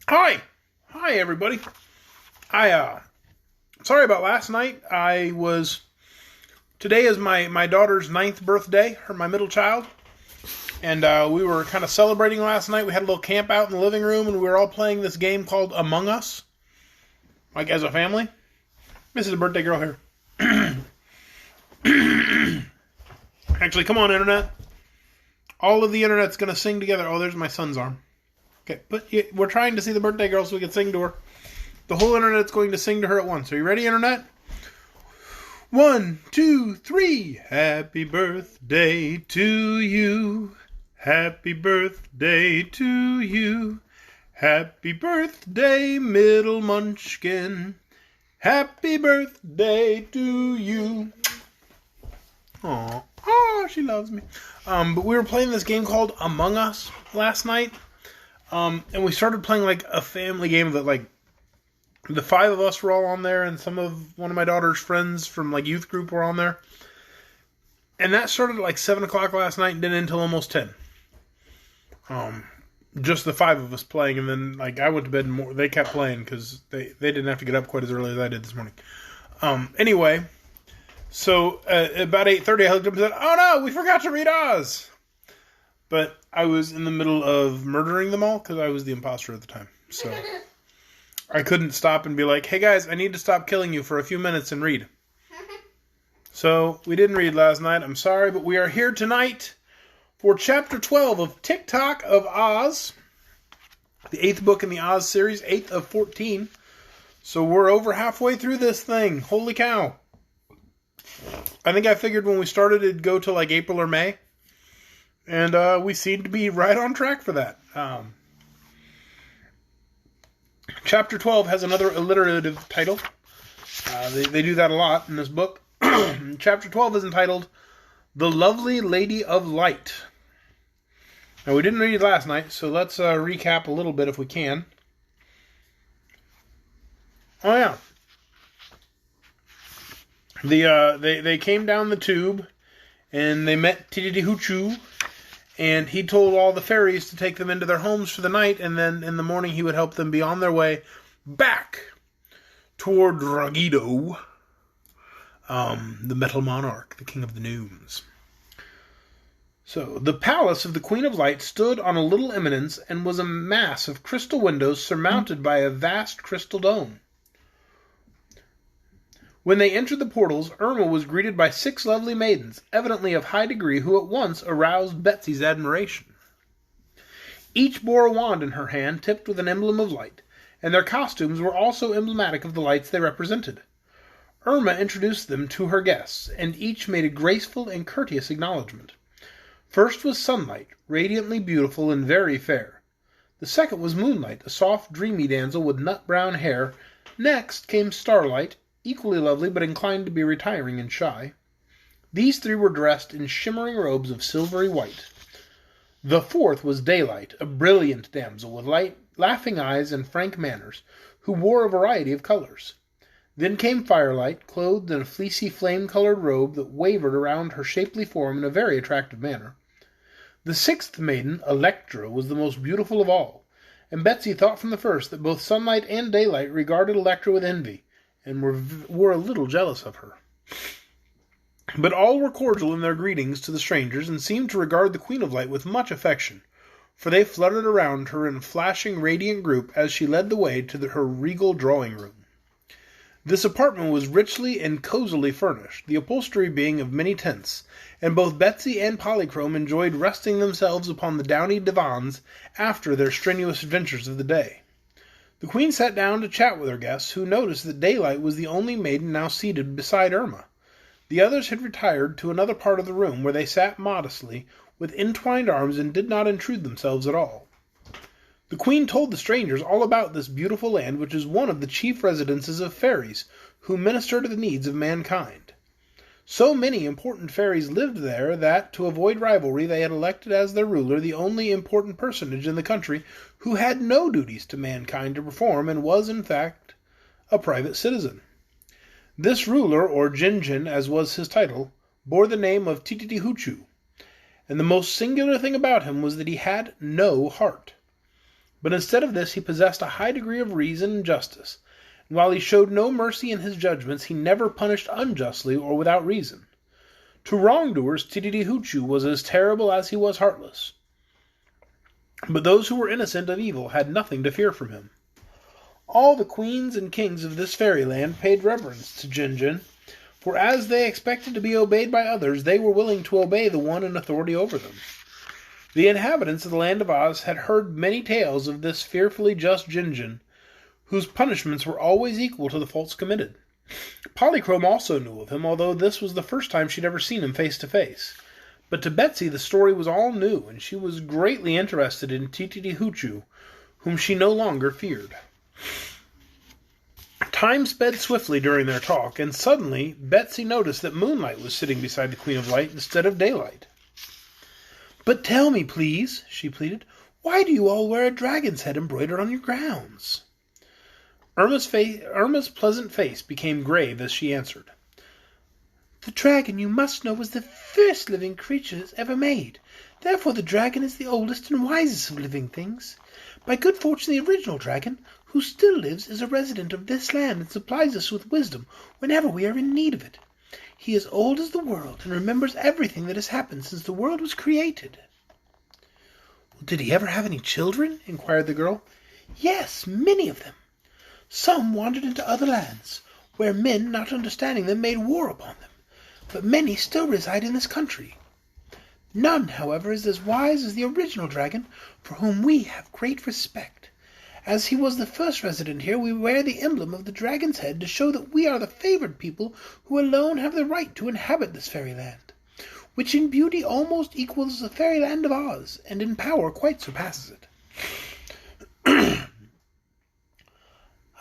Hi everybody. Sorry about last night. Today is my daughter's 9th birthday, my middle child, and we were kind of celebrating last night. We had a little camp out in the living room, and we were all playing this game called Among Us, like as a family. This is a birthday girl here. Actually, come on, internet. All of the internet's gonna sing together. Oh, there's my son's arm. Okay, but we're trying to see the birthday girl so we can sing to her. The whole internet's going to sing to her at once. Are you ready, internet? 1, 2, 3. Happy birthday to you. Happy birthday to you. Happy birthday, middle munchkin. Happy birthday to you. Aww. Oh, she loves me. But we were playing this game called Among Us last night. And we started playing like a family game that like the 5 of us were all on there, and one of my daughter's friends from like youth group were on there. And that started at like 7 o'clock last night and didn't until almost 10. Just the 5 of us playing, and then like I went to bed and they kept playing because they didn't have to get up quite as early as I did this morning. Anyway, so about 8:30 I looked up and said, "Oh no, we forgot to read Oz." But I was in the middle of murdering them all because I was the imposter at the time. So I couldn't stop and be like, "Hey guys, I need to stop killing you for a few minutes and read." So we didn't read last night. I'm sorry, but we are here tonight for Chapter 12 of Tik-Tok of Oz. The 8th book in the Oz series, 8th of 14. So we're over halfway through this thing. Holy cow. I think I figured when we started it'd go to like April or May. And we seem to be right on track for that. Chapter 12 has another alliterative title. They do that a lot in this book. Chapter 12 is entitled The Lovely Lady of Light. Now, we didn't read it last night, so let's recap a little bit if we can. Oh, yeah. They came down the tube, and they met Tik-Tok. And he told all the fairies to take them into their homes for the night, and then in the morning he would help them be on their way back toward Ragido, the Metal Monarch, the King of the Gnomes. So, the palace of the Queen of Light stood on a little eminence and was a mass of crystal windows surmounted by a vast crystal dome. When they entered the portals, Irma was greeted by 6 lovely maidens, evidently of high degree, who at once aroused Betsy's admiration. Each bore a wand in her hand, tipped with an emblem of light, and their costumes were also emblematic of the lights they represented. Irma introduced them to her guests, and each made a graceful and courteous acknowledgment. First was Sunlight, radiantly beautiful and very fair. The second was Moonlight, a soft, dreamy damsel with nut-brown hair. Next came Starlight, equally lovely but inclined to be retiring and shy. These 3 were dressed in shimmering robes of silvery white. The fourth was Daylight, a brilliant damsel with light, laughing eyes and frank manners, who wore a variety of colors. Then came Firelight, clothed in a fleecy flame-colored robe that wavered around her shapely form in a very attractive manner. The 6th maiden, Electra, was the most beautiful of all, and Betsy thought from the first that both Sunlight and Daylight regarded Electra with envy, and were a little jealous of her. But all were cordial in their greetings to the strangers, and seemed to regard the Queen of Light with much affection, for they fluttered around her in a flashing, radiant group as she led the way to her regal drawing-room. This apartment was richly and cosily furnished, the upholstery being of many tints, and both Betsy and Polychrome enjoyed resting themselves upon the downy divans after their strenuous adventures of the day. The Queen sat down to chat with her guests, who noticed that Daylight was the only maiden now seated beside Irma. The others had retired to another part of the room, where they sat modestly, with entwined arms, and did not intrude themselves at all. The Queen told the strangers all about this beautiful land, which is one of the chief residences of fairies, who minister to the needs of mankind. So many important fairies lived there that, to avoid rivalry, they had elected as their ruler the only important personage in the country who had no duties to mankind to perform, and was, in fact, a private citizen. This ruler, or Jinjin, as was his title, bore the name of Tik-Tok, and the most singular thing about him was that he had no heart. But instead of this he possessed a high degree of reason and justice, and while he showed no mercy in his judgments, he never punished unjustly or without reason. To wrongdoers Tititi-Hoochoo was as terrible as he was heartless. But those who were innocent of evil had nothing to fear from him. All the queens and kings of this fairyland paid reverence to Gin-Gin, for as they expected to be obeyed by others, they were willing to obey the one in authority over them. The inhabitants of the land of Oz had heard many tales of this fearfully just Gin-Gin, whose punishments were always equal to the faults committed. Polychrome also knew of him, although this was the first time she'd ever seen him face to face. But to Betsy the story was all new, and she was greatly interested in Tititi-Hoochoo, whom she no longer feared. Time sped swiftly during their talk, and suddenly Betsy noticed that Moonlight was sitting beside the Queen of Light instead of Daylight. "But tell me, please," she pleaded, "why do you all wear a dragon's head embroidered on your gowns?" Irma's pleasant face became grave as she answered. "The dragon, you must know, was the first living creature ever made. Therefore the dragon is the oldest and wisest of living things. By good fortune, the original dragon, who still lives, is a resident of this land and supplies us with wisdom whenever we are in need of it. He is old as the world and remembers everything that has happened since the world was created." "Did he ever have any children?" inquired the girl. "Yes, many of them. Some wandered into other lands, where men, not understanding them, made war upon them. But many still reside in this country. None, however, is as wise as the original dragon, for whom we have great respect. As he was the first resident here, we wear the emblem of the dragon's head to show that we are the favored people who alone have the right to inhabit this fairyland, which in beauty almost equals the fairyland of Oz, and in power quite surpasses it."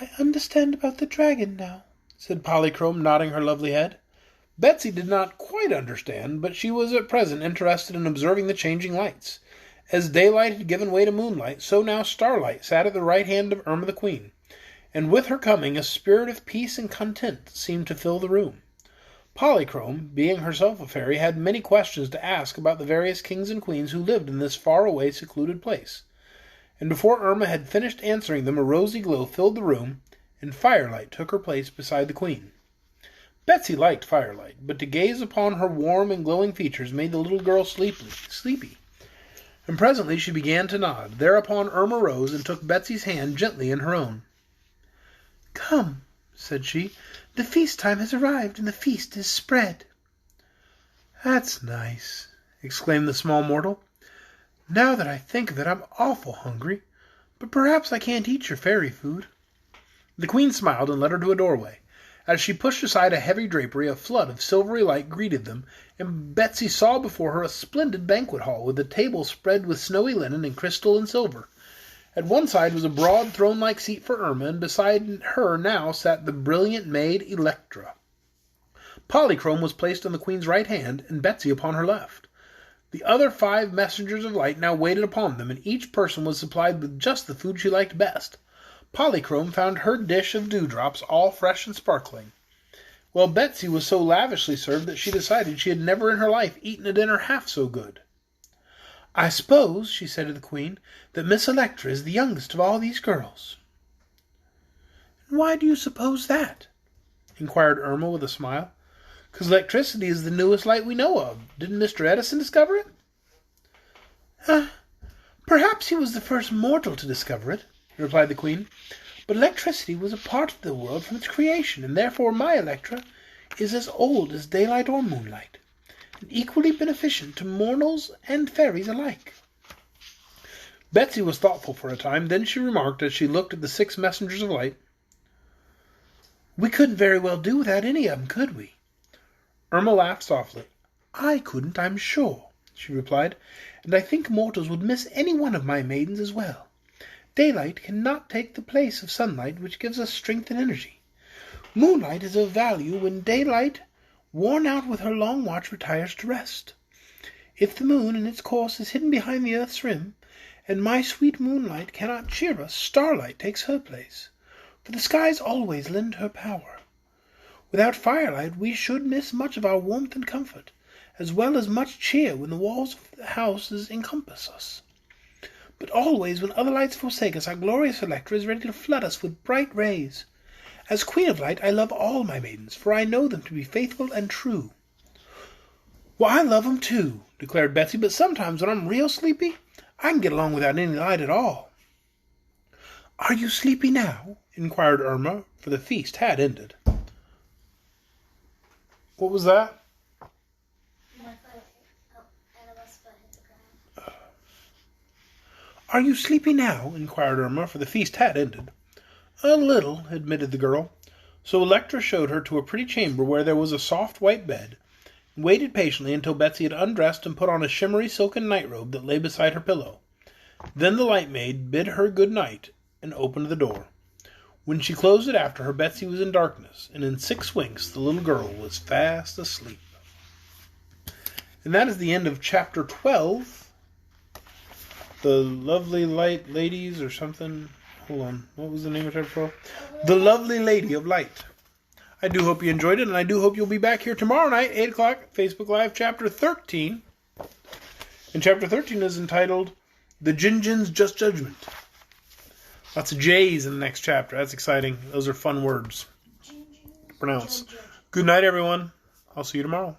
"I understand about the dragon now," said Polychrome, nodding her lovely head. Betsy did not quite understand, but she was at present interested in observing the changing lights. As Daylight had given way to Moonlight, so now Starlight sat at the right hand of Irma the Queen, and with her coming a spirit of peace and content seemed to fill the room. Polychrome, being herself a fairy, had many questions to ask about the various kings and queens who lived in this far-away secluded place. And before Irma had finished answering them, a rosy glow filled the room, and Firelight took her place beside the Queen. Betsy liked Firelight, but to gaze upon her warm and glowing features made the little girl sleepy. And presently she began to nod. Thereupon Irma rose and took Betsy's hand gently in her own. "Come," said she, "the feast time has arrived, and the feast is spread." "That's nice," exclaimed the small mortal. "Now that I think of it, I'm awful hungry, but perhaps I can't eat your fairy food." The Queen smiled and led her to a doorway. As she pushed aside a heavy drapery, a flood of silvery light greeted them, and Betsy saw before her a splendid banquet hall, with a table spread with snowy linen and crystal and silver. At one side was a broad throne-like seat for Irma, and beside her now sat the brilliant maid Electra. Polychrome was placed on the Queen's right hand, and Betsy upon her left. The other 5 messengers of light now waited upon them, and each person was supplied with just the food she liked best. Polychrome found her dish of dewdrops all fresh and sparkling, while Betsy was so lavishly served that she decided she had never in her life eaten a dinner half so good. "I suppose," she said to the Queen, "that Miss Electra is the youngest of all these girls." "And why do you suppose that?" inquired Irma with a smile. "'Cause electricity is the newest light we know of. Didn't Mr. Edison discover it?" "Perhaps he was the first mortal to discover it," replied the Queen. "But electricity was a part of the world from its creation, and therefore my Electra is as old as daylight or moonlight, and equally beneficent to mortals and fairies alike." Betsy was thoughtful for a time. Then she remarked, as she looked at the 6 messengers of light, "We couldn't very well do without any of them, could we?" Irma laughed softly. "I couldn't, I'm sure," she replied, "and I think mortals would miss any one of my maidens as well. Daylight cannot take the place of sunlight, which gives us strength and energy. Moonlight is of value when daylight, worn out with her long watch, retires to rest. If the moon in its course is hidden behind the earth's rim, and my sweet moonlight cannot cheer us, starlight takes her place, for the skies always lend her power. Without firelight we should miss much of our warmth and comfort, as well as much cheer when the walls of the houses encompass us. But always, when other lights forsake us, our glorious Electra is ready to flood us with bright rays. As Queen of Light, I love all my maidens, for I know them to be faithful and true." "Well, I love 'em too," declared Betsy, "but sometimes when I'm real sleepy, I can get along without any light at all." "Are you sleepy now?" inquired Irma, for the feast had ended. What was that? "Are you sleepy now?" inquired Irma, for the feast had ended. "A little," admitted the girl. So Electra showed her to a pretty chamber where there was a soft white bed, and waited patiently until Betsy had undressed and put on a shimmery silken nightrobe that lay beside her pillow. Then the light maid bid her good night and opened the door. When she closed it after her, Betsy was in darkness, and in 6 winks the little girl was fast asleep. And that is the end of chapter 12. The Lovely Light Ladies or something. Hold on. What was the name of chapter 12? The Lovely Lady of Light. I do hope you enjoyed it, and I do hope you'll be back here tomorrow night, 8 o'clock, Facebook Live, chapter 13. And chapter 13 is entitled The Jinjin's Just Judgment. Lots of J's in the next chapter. That's exciting. Those are fun words to pronounce. Good night, everyone. I'll see you tomorrow.